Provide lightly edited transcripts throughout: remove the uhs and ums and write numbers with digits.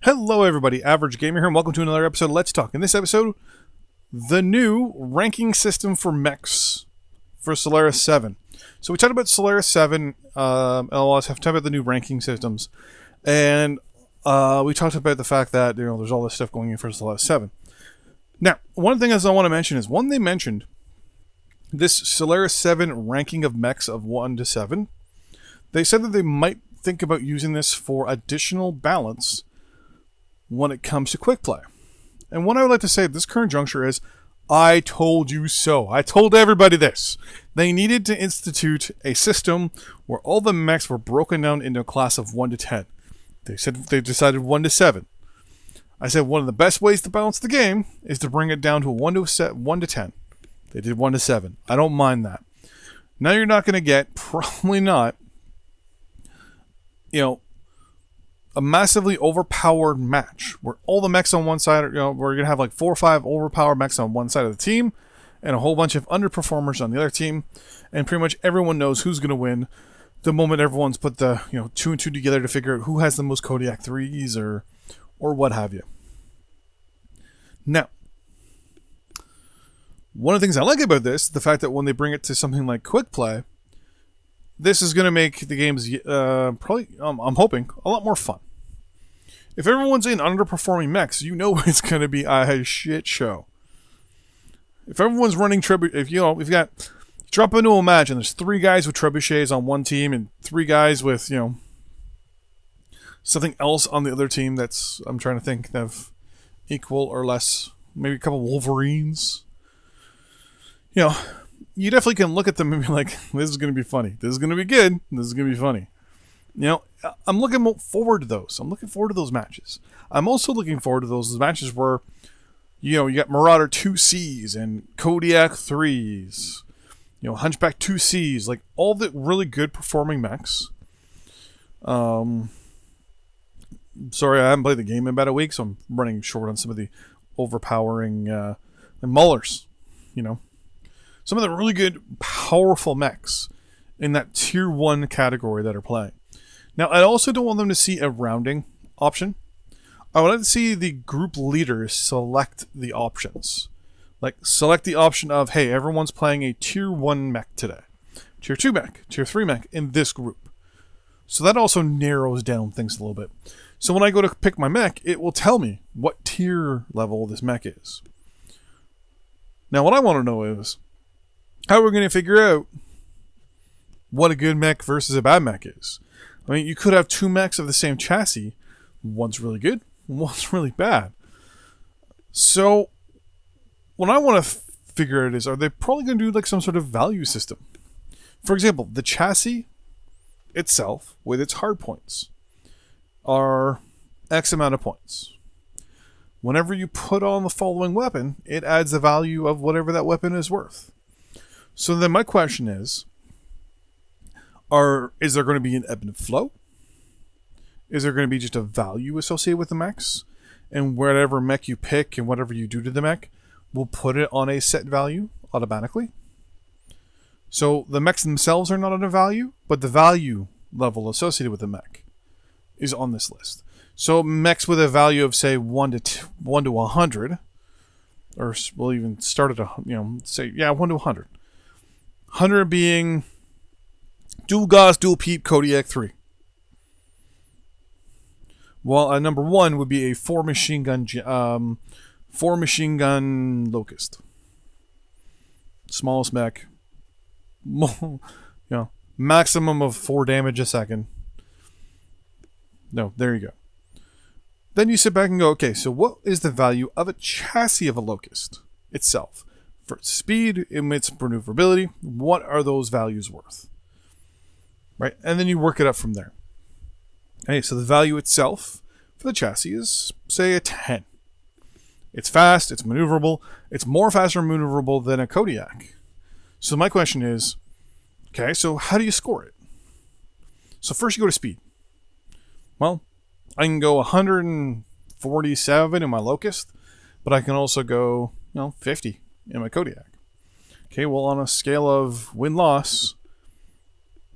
Hello everybody, Average Gamer here, and welcome to another episode of Let's Talk. In this episode, the new ranking system for mechs for Solaris VII. So we talked about Solaris VII, and I'll also have to talk about the new ranking systems. And we talked about the fact that, there's all this stuff going in for Solaris VII. Now, one thing I want to mention is, when they mentioned this Solaris VII ranking of mechs of 1 to 7, they said that they might think about using this for additional balance when it comes to quick play. And what I would like to say at this current juncture is, I told you so. I told everybody this. They needed to institute a system where all the mechs were broken down into a class of 1 to 10. They said they decided 1 to 7. I said one of the best ways to balance the game is to bring it down to a 1 to 10. They did 1 to 7. I don't mind that. Now you're not going to get, probably not, a massively overpowered match where all the mechs on one side are, we're going to have like 4 or 5 overpowered mechs on one side of the team and a whole bunch of underperformers on the other team, and pretty much everyone knows who's going to win the moment everyone's put the 2 and 2 together to figure out who has the most Kodiak 3s or what have you. Now, one of the things I like about this is the fact that when they bring it to something like quick play, this is going to make the games probably, I'm hoping, a lot more fun. If everyone's in underperforming mechs, it's going to be a shit show. If everyone's running we've got, drop into a match and there's 3 guys with trebuchets on one team and 3 guys with, something else on the other team that's, I'm trying to think of equal or less, maybe a couple Wolverines. You definitely can look at them and be like, this is going to be funny. This is going to be good. This is going to be funny. I'm looking forward to those. I'm looking forward to those matches. I'm also looking forward to those matches where, you got Marauder 2Cs and Kodiak 3s, Hunchback 2Cs, like all the really good performing mechs. Sorry, I haven't played the game in about a week, so I'm running short on some of the overpowering Maulers, Some of the really good, powerful mechs in that tier 1 category that are playing. Now, I also don't want them to see a rounding option. I want to see the group leaders select the options. Like, select the option of, hey, everyone's playing a tier 1 mech today. Tier 2 mech, tier 3 mech in this group. So that also narrows down things a little bit. So when I go to pick my mech, it will tell me what tier level this mech is. Now, what I want to know is, how are we going to figure out what a good mech versus a bad mech is? I mean, you could have 2 mechs of the same chassis. One's really good, one's really bad. So, what I want to figure out is, are they probably going to do like some sort of value system? For example, the chassis itself, with its hard points, are X amount of points. Whenever you put on the following weapon, it adds the value of whatever that weapon is worth. So then my question is there going to be an ebb and flow? Is there going to be just a value associated with the mechs? And whatever mech you pick and whatever you do to the mech, will put it on a set value automatically? So the mechs themselves are not on a value, but the value level associated with the mech is on this list. So mechs with a value of, say, 1 to 100, or we'll even start at, 1 to 100. 100 being dual Gauss, dual Peep, Kodiak 3. Well, number 1 would be a 4 machine gun Locust. Smallest mech. Maximum of 4 damage a second. No, there you go. Then you sit back and go, okay, so what is the value of a chassis of a Locust itself? For its speed, its maneuverability, what are those values worth? Right? And then you work it up from there. Okay, so the value itself for the chassis is, say, a 10. It's fast, it's maneuverable, it's more fast or maneuverable than a Kodiak. So my question is, okay, so how do you score it? So first you go to speed. Well, I can go 147 in my Locust, but I can also go, 50 in my Kodiak. Okay, well, on a scale of win-loss,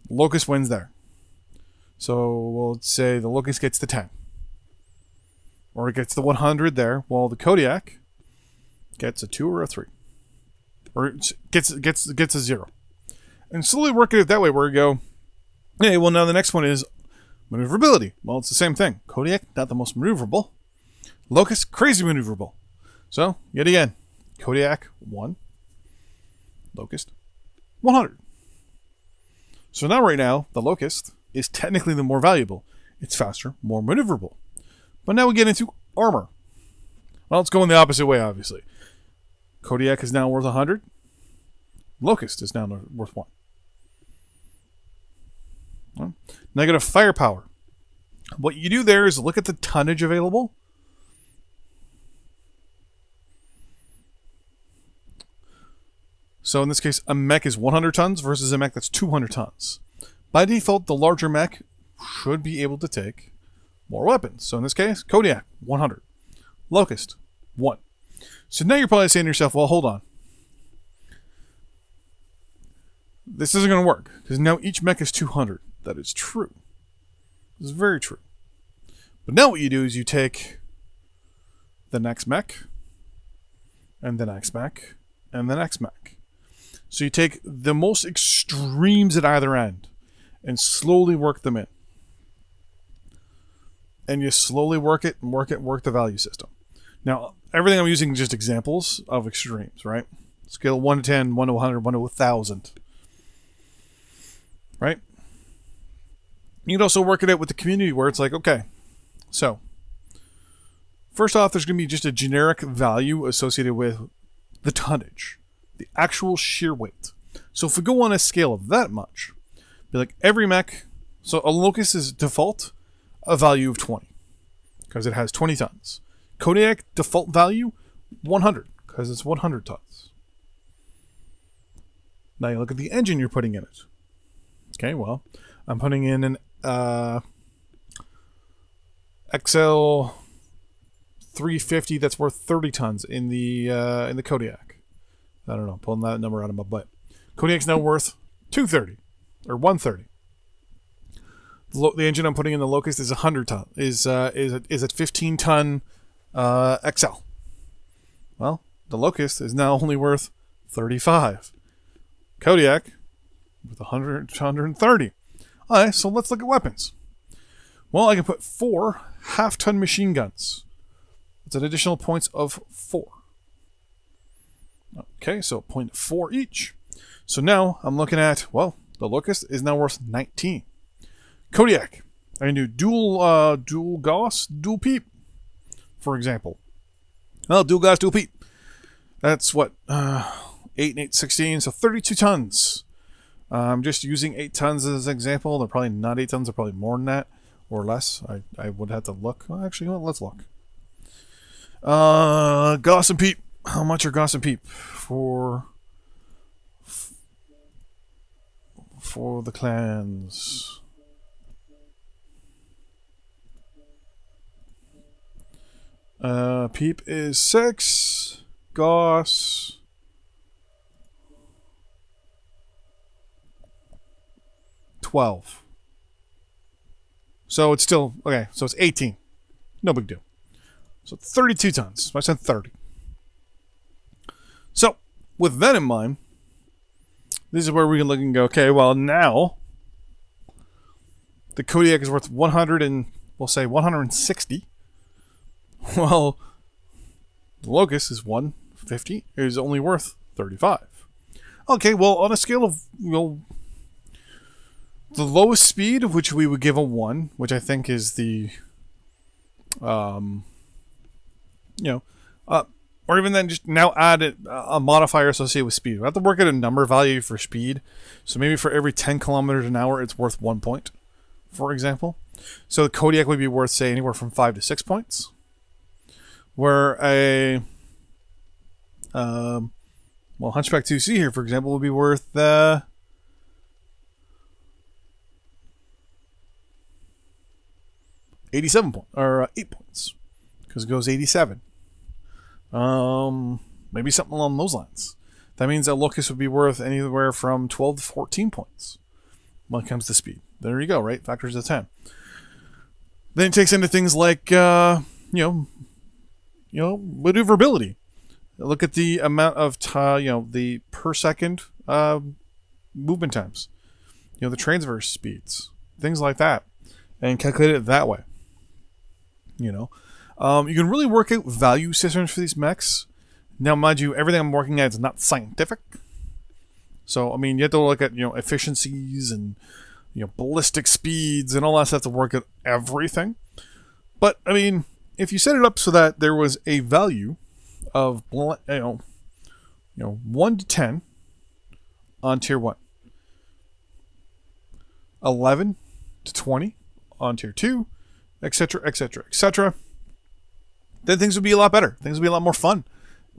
Locust wins there. So we'll say the Locust gets to 10. or it gets the 100 there, well, the Kodiak gets a 2 or a 3. Or it gets a 0. And slowly working it that way where you go, hey, well, now the next one is maneuverability. Well, it's the same thing. Kodiak, not the most maneuverable. Locust, crazy maneuverable. So, yet again, Kodiak, 1. Locust, 100. So now right now, the Locust is technically the more valuable. It's faster, more maneuverable. But now we get into armor. Well, it's going the opposite way, obviously. Kodiak is now worth 100. Locust is now worth 1. Well, negative firepower. What you do there is look at the tonnage available. So in this case, a mech is 100 tons versus a mech that's 200 tons. By default, the larger mech should be able to take more weapons. So in this case, Kodiak, 100. Locust, 1. So now you're probably saying to yourself, well, hold on. This isn't going to work, because now each mech is 200. That is true. This is very true. But now what you do is you take the next mech, and the next mech, and the next mech. So you take the most extremes at either end, and slowly work them in. And you slowly work it, and work the value system. Now, everything I'm using is just examples of extremes, right? Scale 1 to 10, 1 to 100, 1 to 1,000. Right? You can also work it out with the community where it's like, okay, so first off, there's going to be just a generic value associated with the tonnage, the actual sheer weight. So if we go on a scale of that much, be like every mech, so a Locust is default a value of 20 because it has 20 tons. Kodiak default value 100 because it's 100 tons. Now you look at the engine you're putting in it. Okay, well, I'm putting in an XL 350 that's worth 30 tons in the Kodiak. I don't know, pulling that number out of my butt. Kodiak's now worth 230 or 130. The engine I'm putting in the Locust is 100 ton. Is a 15 ton XL. Well, the Locust is now only worth 35. Kodiak with 130. Alright, so let's look at weapons. Well, I can put 4 half-ton machine guns. It's an additional points of 4. Okay, so 0.4 each. So now I'm looking at, well, the Locust is now worth 19. Kodiak, I can do dual Gauss, dual Peep, for example. Well, dual Gauss, dual Peep. That's what, 8 and 8, 16, so 32 tons. I'm just using 8 tons as an example. They're probably not 8 tons. They're probably more than that or less. I would have to look. Well, actually, well, let's look. Gauss and Peep. How much are Gauss and Peep for the clans? Peep is 6. Gauss 12. So it's still okay, so it's 18. No big deal. So 32 tons. I said 30. So with that in mind, this is where we can look and go, okay, well now the Kodiak is worth 100 and we'll say 160. Well, the Locust is 150. It is only worth 35. Okay, well, on a scale of, the lowest speed, which we would give a 1, which I think is the, or even then just now add a modifier associated with speed. We have to work at a number value for speed. So maybe for every 10 kilometers an hour, it's worth 1 point, for example. So the Kodiak would be worth, say, anywhere from 5 to 6 points. Where a Hunchback 2C here, for example, would be worth 87 points or 8 points because it goes 87. Maybe something along those lines. That means that Locust would be worth anywhere from 12 to 14 points when it comes to speed. There you go, right? Factors of 10. Then it takes into things like maneuverability. Look at the amount of the per second movement times. The transverse speeds, things like that, and calculate it that way. You can really work out value systems for these mechs. Now, mind you, everything I'm working at is not scientific. So, you have to look at, efficiencies and, ballistic speeds and all that stuff to work out everything. But, if you set it up so that there was a value of, 1 to 10 on tier 1, 11 to 20 on tier 2, etc., etc., etc., then things would be a lot better. Things would be a lot more fun,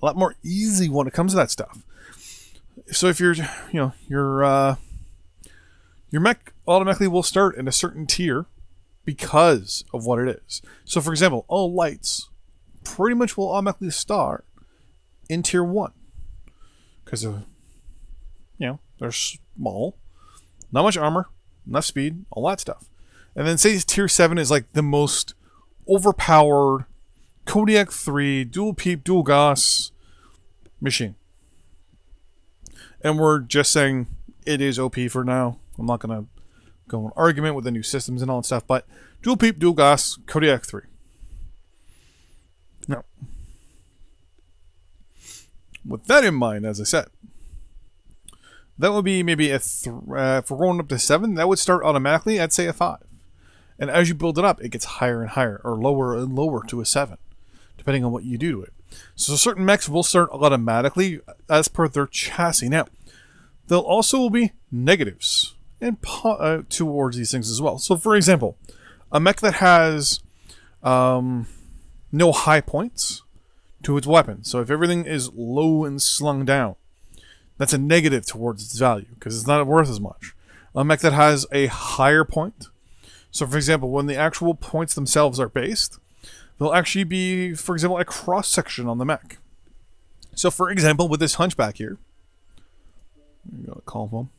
a lot more easy when it comes to that stuff. So if your mech automatically will start in a certain tier because of what it is. So for example, all lights pretty much will automatically start in tier 1 because of they're small, not much armor, enough speed, all that stuff. And then say tier 7 is like the most overpowered Kodiak 3 dual peep dual gas machine. And we're just saying it is OP for now. I'm not going to go in argument with the new systems and all that stuff, but dual peep, dual gas, Kodiak 3. Now, with that in mind, as I said, that would be maybe if we're going up to 7, that would start automatically at, say, a 5. And as you build it up, it gets higher and higher, or lower and lower to a 7, depending on what you do to it. So certain mechs will start automatically as per their chassis. Now, there'll also be negatives and towards these things as well. So, for example, a mech that has no high points to its weapon. So if everything is low and slung down, that's a negative towards its value because it's not worth as much. A mech that has a higher point. So, for example, when the actual points themselves are based, there'll actually be, for example, a cross-section on the mech. So, for example, with this hunchback here, I'm going to call him,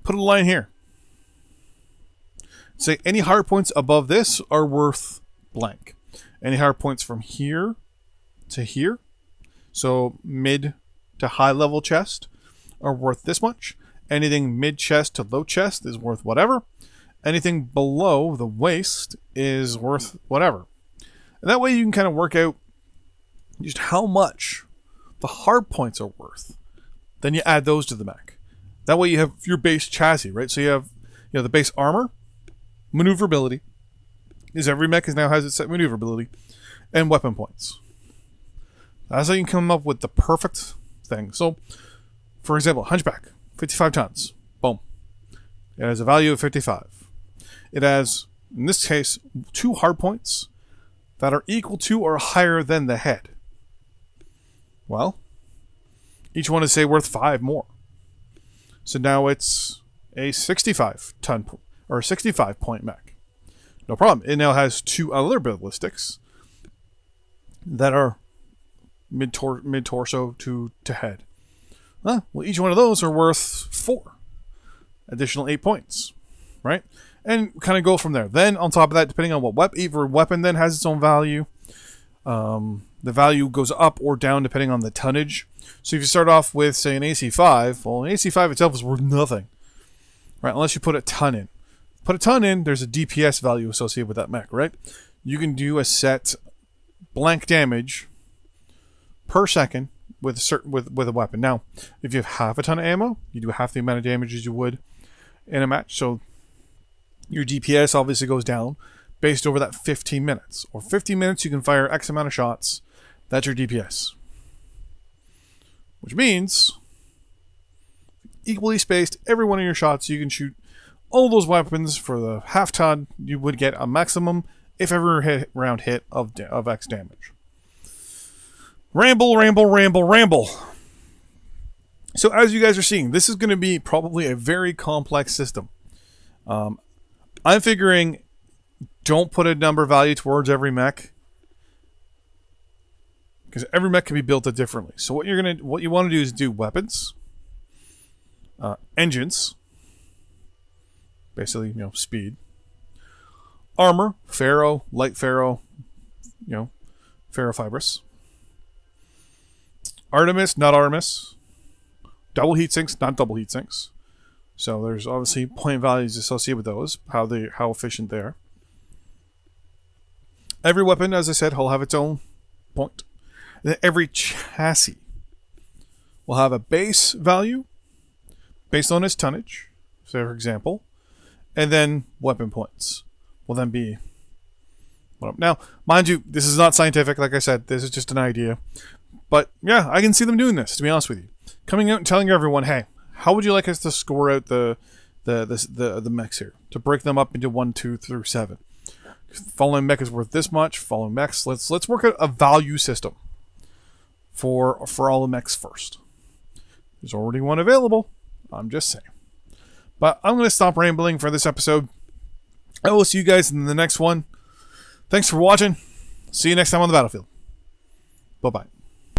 put a line here. Say any hard points above this are worth blank. Any hard points from here to here, so mid to high level chest, are worth this much. Anything mid chest to low chest is worth whatever. Anything below the waist is worth whatever. And that way you can kind of work out just how much the hard points are worth. Then you add those to the mech. That way you have your base chassis, right? So you have the base armor, maneuverability, because every mech now has its set maneuverability, and weapon points. That's how you can come up with the perfect thing. So, for example, Hunchback, 55 tons. Boom. It has a value of 55. It has, in this case, 2 hard points that are equal to or higher than the head. Well, each one is, say, worth 5 more. So now it's a 65 ton or 65 point mech. No problem. It now has 2 other ballistics that are mid torso to head. Well, each one of those are worth 4 additional 8 points, right? And kind of go from there. Then on top of that, depending on what weapon then has its own value. The value goes up or down depending on the tonnage. So if you start off with, say, an AC5, well, an AC5 itself is worth nothing, right? Unless you put a ton in. Put a ton in, there's a DPS value associated with that mech, right? You can do a set blank damage per second with a weapon. Now, if you have half a ton of ammo, you do half the amount of damage as you would in a match. So your DPS obviously goes down based over that 15 minutes. Or 15 minutes, you can fire X amount of shots. That's your DPS. Which means, equally spaced, every one of your shots, you can shoot all those weapons for the half ton. You would get a maximum, if every round hit, of X damage. Ramble, ramble, ramble, ramble. So as you guys are seeing, this is going to be probably a very complex system. I'm figuring, don't put a number value towards every mech, because every mech can be built differently. So what you want to do is do weapons, engines, basically speed, armor, ferro, light ferro, ferrofibrous. Artemis, not Artemis. Double heat sinks, not double heat sinks. So there's obviously point values associated with those, how efficient they are. Every weapon, as I said, will have its own point. And then every chassis will have a base value based on its tonnage, say for example, and then weapon points will then be. Now, mind you, this is not scientific. Like I said, this is just an idea. But yeah, I can see them doing this. To be honest with you, coming out and telling everyone, hey, how would you like us to score out the mechs here to break them up into 1, 2 through 7? Following mech is worth this much. Following mechs, let's work out a value system for all the mechs first. There's already one available. I'm just saying. But I'm going to stop rambling for this episode. I will see you guys in the next one. Thanks for watching. See you next time on the battlefield. Bye-bye.